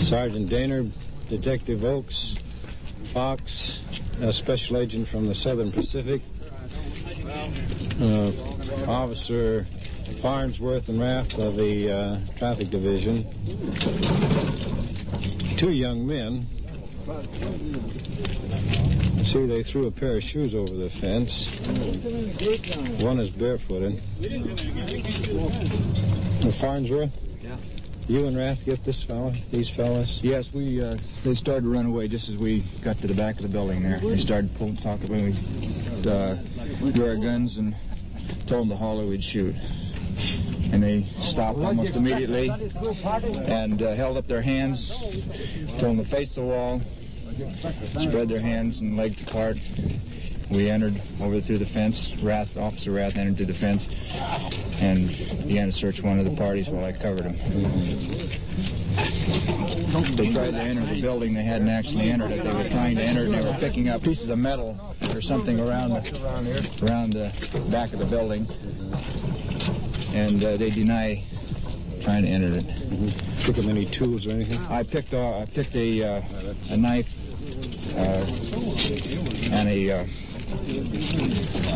Sergeant Daner, Detective Oakes, Fox, a special agent from the Southern Pacific, Officer Farnsworth and Raft of the Traffic Division. Two young men. See, they threw a pair of shoes over the fence. One is barefooted. Farnsworth? Yeah. You and Rath get these fellas? Yes, they started to run away just as we got to the back of the building there. They started talking when we drew our guns and told them to holler, we'd shoot. And they stopped almost immediately and held up their hands, told them to face the wall, spread their hands and legs apart. We entered over through the fence. Officer Rath entered through the fence and began to search one of the parties while I covered them. They tried to enter the building. They hadn't actually entered it. They were trying to enter it. They were picking up pieces of metal or something around the back of the building. And they deny trying to enter it. Pick up any tools or anything? I picked a knife and a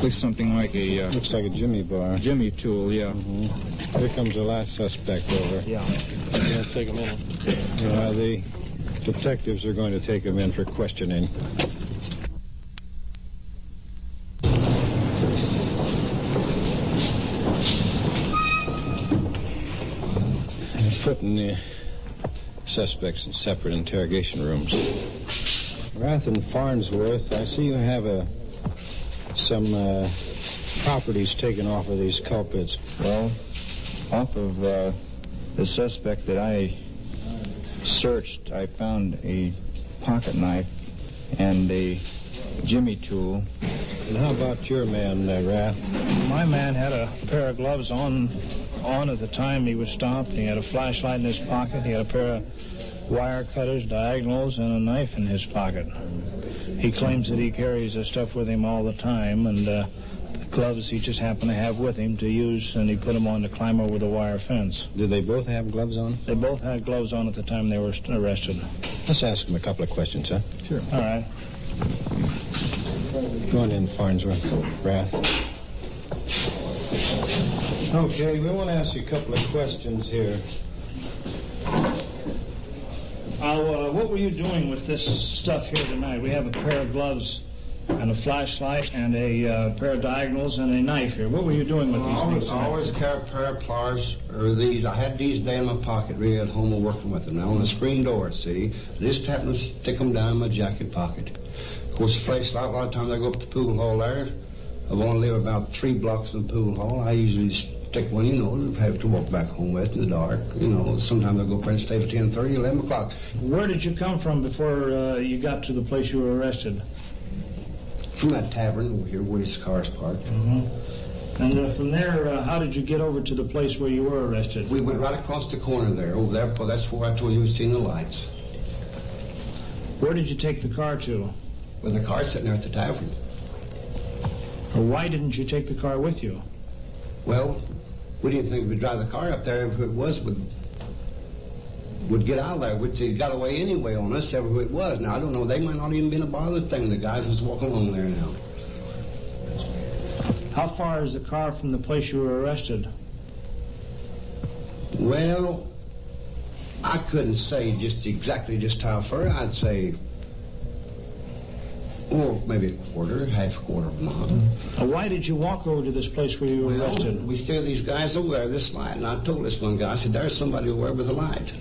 looks something like a looks like a jimmy bar. Jimmy tool, yeah. Here comes the last suspect over. Yeah. Let's take him in. The detectives are going to take him in for questioning. Putting the suspects in separate interrogation rooms. Rath and Farnsworth, I see you have some properties taken off of these culprits. Well, off of the suspect that I searched, I found a pocket knife and a jimmy tool. And how about your man, Rath? My man had a pair of gloves on at the time he was stopped. He had a flashlight in his pocket. He had a pair of wire cutters, diagonals, and a knife in his pocket. He claims that he carries the stuff with him all the time, and the gloves he just happened to have with him to use, and he put them on to climb over the wire fence. Did they both have gloves on? They both had gloves on at the time they were arrested. Let's ask them a couple of questions, huh? Sure. All right. Go on in, Farnsworth. Rath. Okay, we want to ask you a couple of questions here. What were you doing with this stuff here tonight? We have a pair of gloves and a flashlight and a pair of diagonals and a knife here. What were you doing with these things tonight? I always carry a pair of pliers, or these. I had these down in my pocket, really, at home and working with them. Now, on the screen door, see, I just happened to stick them down in my jacket pocket. Of course, the flashlight, a lot of times I go up to the pool hall there. I've only lived about 3 blocks from the pool hall. I usually stick one, have to walk back home with in the dark. Sometimes I go up there and stay till 10:30, 11 o'clock. Where did you come from before you got to the place you were arrested? From that tavern over here where his car's parked. Mm-hmm. And from there, how did you get over to the place where you were arrested? We went right across the corner there, over there, because that's where I told you we seen the lights. Where did you take the car to? Well, the car's sitting there at the tavern. Or why didn't you take the car with you? Well, we didn't think we'd drive the car up there if it was would get out of there, which they got away anyway on us, whoever it was. Now, I don't know, they might not even been a bothered thing. The guys was walking along there now. How far is the car from the place you were arrested? Well, I couldn't say exactly how far. I'd say, maybe half a quarter of a mile. Why did you walk over to this place where you were arrested? We steer these guys over there, this light, and I told this one guy, I said, there's somebody over there with a light.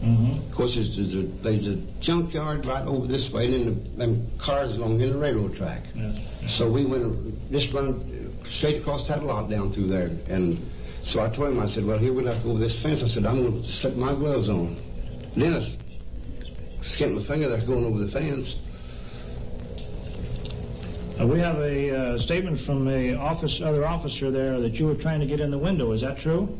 Mm-hmm. Of course, there's a junkyard right over this way, and then them cars along in the railroad track. Yes. So we just run straight across that lot down through there. And so I told him, I said, well, here we'll have to go over this fence. I said, I'm going to slip my gloves on. And then I skinned my finger there going over the fence. We have a statement from the other officer there that you were trying to get in the window. Is that true?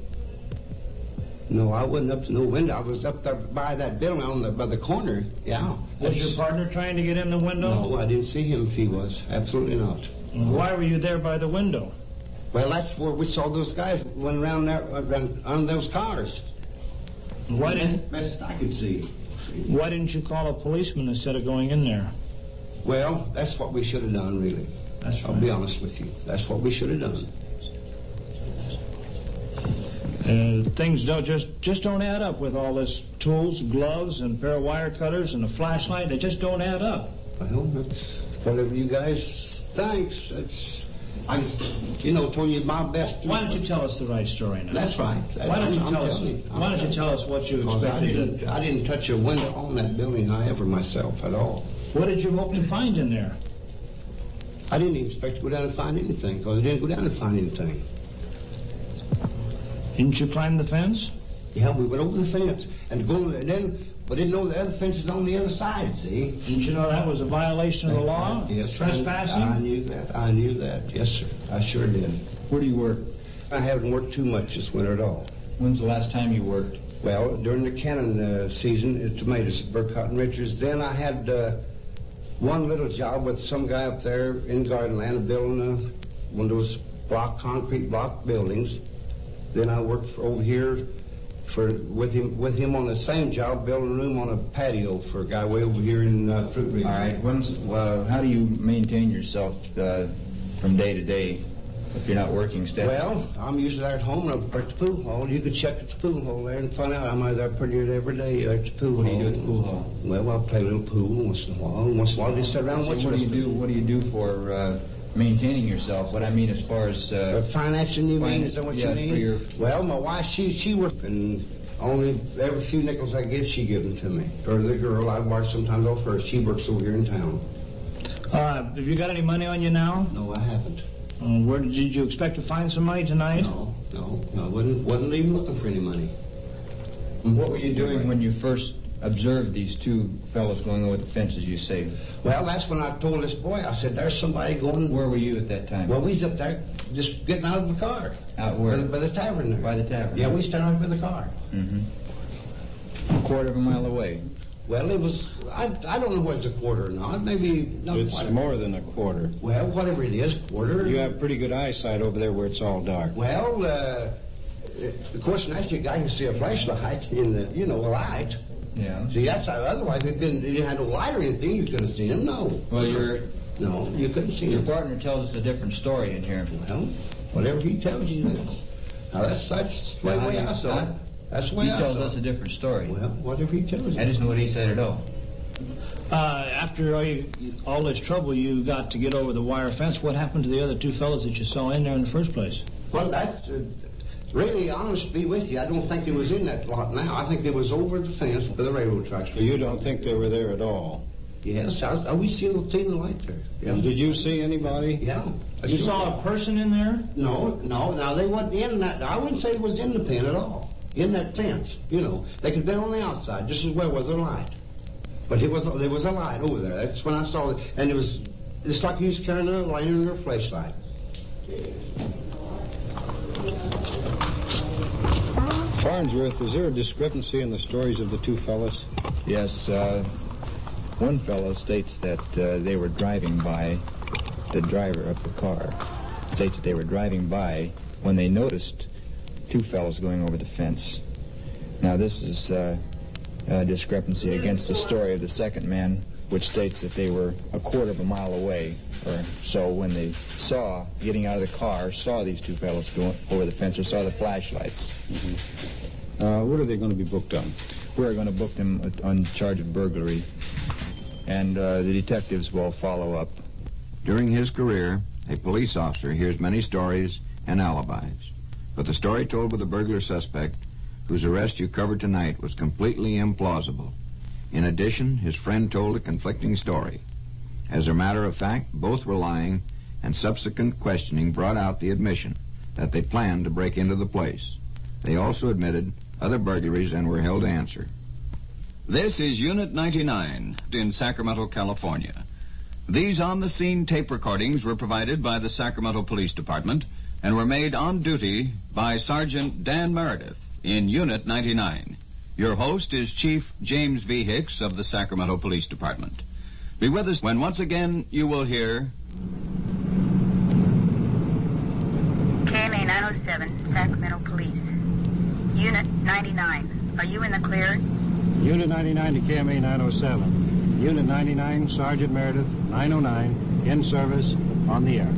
No, I wasn't up to no window. I was up there by that building by the corner. Yeah. Was your partner trying to get in the window? No, I didn't see him if he was. Absolutely not. Why were you there by the window? Well, that's where we saw those guys went around there on those cars. Why didn't? Best I could see. Why didn't you call a policeman instead of going in there? Well, that's what we should have done, really. That's right. I'll be honest with you. That's what we should have done. Things just don't add up with all this tools, gloves, and a pair of wire cutters and a flashlight. They just don't add up. Well, that's whatever you guys think. I told you my best. Why don't you tell us the right story now? That's right. Why don't you tell us what you expected? I didn't touch a window on that building ever myself at all. What did you hope to find in there? I didn't even expect to go down and find anything, because I didn't go down and find anything. Didn't you climb the fence? Yeah, we went over the fence, and then we didn't know the other fence was on the other side, see? Didn't you know that was a violation of the law? Yes, trespassing? I knew that. Yes, sir. I sure did. Where do you work? I haven't worked too much this winter at all. When's the last time you worked? Well, during the cannon season, tomatoes at Burcott and Richards. Then I had one little job with some guy up there in Gardenland building one of those concrete block buildings. Then I worked over here with him on the same job, building a room on a patio for a guy way over here in Fruit Ridge. All right. How do you maintain yourself from day to day if you're not working steadily? Well, I'm usually there at home and I'm at the pool hall. You could check at the pool hall there and find out I'm there pretty near every day at the pool hall. What do you do at the pool hall? Well, I play a little pool once in a while. Once in a while, just sit around and watch. What do you do for maintaining yourself? What I mean as far as... financing, you mean? Is that what you mean? Well, my wife, she worked, and only every few nickels I get, she gives them to me. Or the girl, I borrow sometimes off her. She works over here in town. Have you got any money on you now? No, I haven't. Where did you expect to find some money tonight? No. I wasn't even looking for any money. What were you doing when you first observed these two fellows going over the fence, as you say? Well, that's when I told this boy, I said, there's somebody going... Where were you at that time? Well, we was up there just getting out of the car. Out where? By the tavern there. By the tavern? Yeah, we started out by the car. Mm-hmm. A quarter of a mile away. Well, it was, I don't know whether it's a quarter or not. Maybe not It's quite more than a quarter. Well, whatever it is, quarter. You have pretty good eyesight over there where it's all dark. Well, of course, naturally, a guy can see a flashlight in the, a light. Yeah. See, that's how, otherwise, if you didn't have no light or anything, you couldn't have seen him, no. Well, No, you couldn't see your him. partner tells us a different story in here. Well, whatever he tells you. Now, that's the way I saw it. That's the way I saw it. He tells us a different story. Well, whatever he tells you. I just know what he said at all. After all this trouble you got to get over the wire fence, what happened to the other two fellows that you saw in there in the first place? Well, that's... really, honest to be with you, I don't think they was in that lot now. I think they was over the fence by the railroad tracks. So you don't think they were there at all? Yes, we seen the light there. Yeah. And did you see anybody? Yeah. You saw a person in there? No. Now, they wasn't in that. I wouldn't say it was in the pen at all. In that fence, They could have been on the outside, just as well with their light. But there was a light over there. That's when I saw it. And it was just like he was carrying a lantern or a flashlight. Farnsworth, is there a discrepancy in the stories of the two fellas? Yes, one fellow states that they were driving by, the driver of the car states that they were driving by when they noticed two fellows going over the fence. Now, this is a discrepancy against the story of the second man, which states that they were a quarter of a mile away or so when they getting out of the car, saw these two fellows going over the fence or saw the flashlights. Mm-hmm. What are they going to be booked on? We're going to book them on charge of burglary, and the detectives will follow up. During his career, a police officer hears many stories and alibis. But the story told by the burglar suspect, whose arrest you covered tonight, was completely implausible. In addition, his friend told a conflicting story. As a matter of fact, both were lying, and subsequent questioning brought out the admission that they planned to break into the place. They also admitted other burglaries and were held to answer. This is Unit 99 in Sacramento, California. These on-the-scene tape recordings were provided by the Sacramento Police Department and were made on duty by Sergeant Dan Meredith in Unit 99. Your host is Chief James V. Hicks of the Sacramento Police Department. Be with us when once again you will hear... KMA 907, Sacramento Police. Unit 99. Are you in the clear? Unit 99 to KMA 907. Unit 99, Sergeant Meredith, 909, in service, on the air.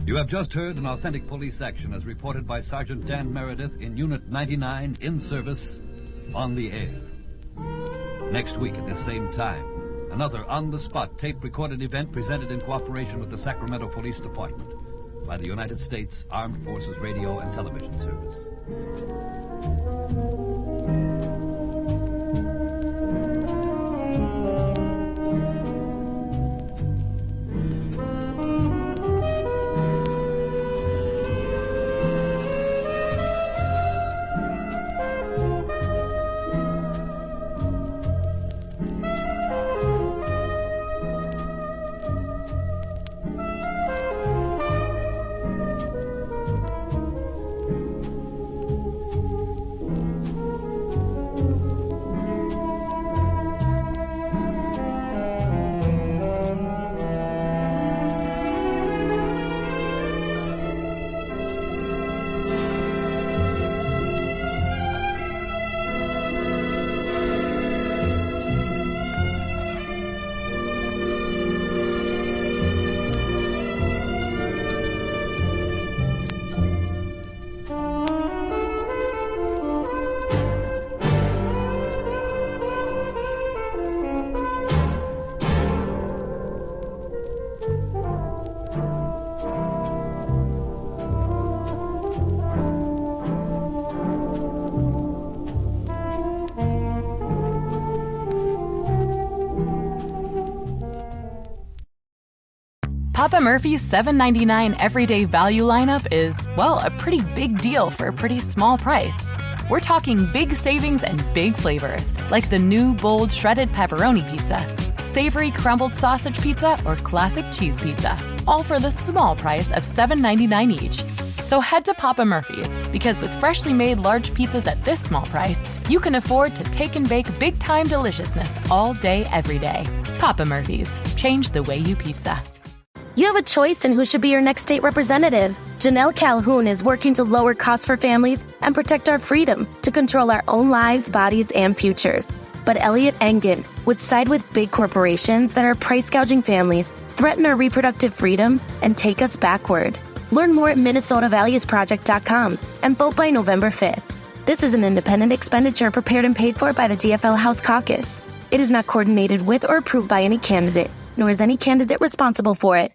You have just heard an authentic police action as reported by Sergeant Dan Meredith in Unit 99 in service on the air. Next week at the same time, another on-the-spot tape-recorded event presented in cooperation with the Sacramento Police Department by the United States Armed Forces Radio and Television Service. Papa Murphy's $7.99 everyday value lineup is, well, a pretty big deal for a pretty small price. We're talking big savings and big flavors, like the new bold shredded pepperoni pizza, savory crumbled sausage pizza, or classic cheese pizza, all for the small price of $7.99 each. So head to Papa Murphy's, because with freshly made large pizzas at this small price, you can afford to take and bake big-time deliciousness all day, every day. Papa Murphy's. Change the way you pizza. You have a choice in who should be your next state representative. Janelle Calhoun is working to lower costs for families and protect our freedom to control our own lives, bodies, and futures. But Elliot Engen would side with big corporations that are price gouging families, threaten our reproductive freedom, and take us backward. Learn more at MinnesotaValuesProject.com and vote by November 5th. This is an independent expenditure prepared and paid for by the DFL House Caucus. It is not coordinated with or approved by any candidate, nor is any candidate responsible for it.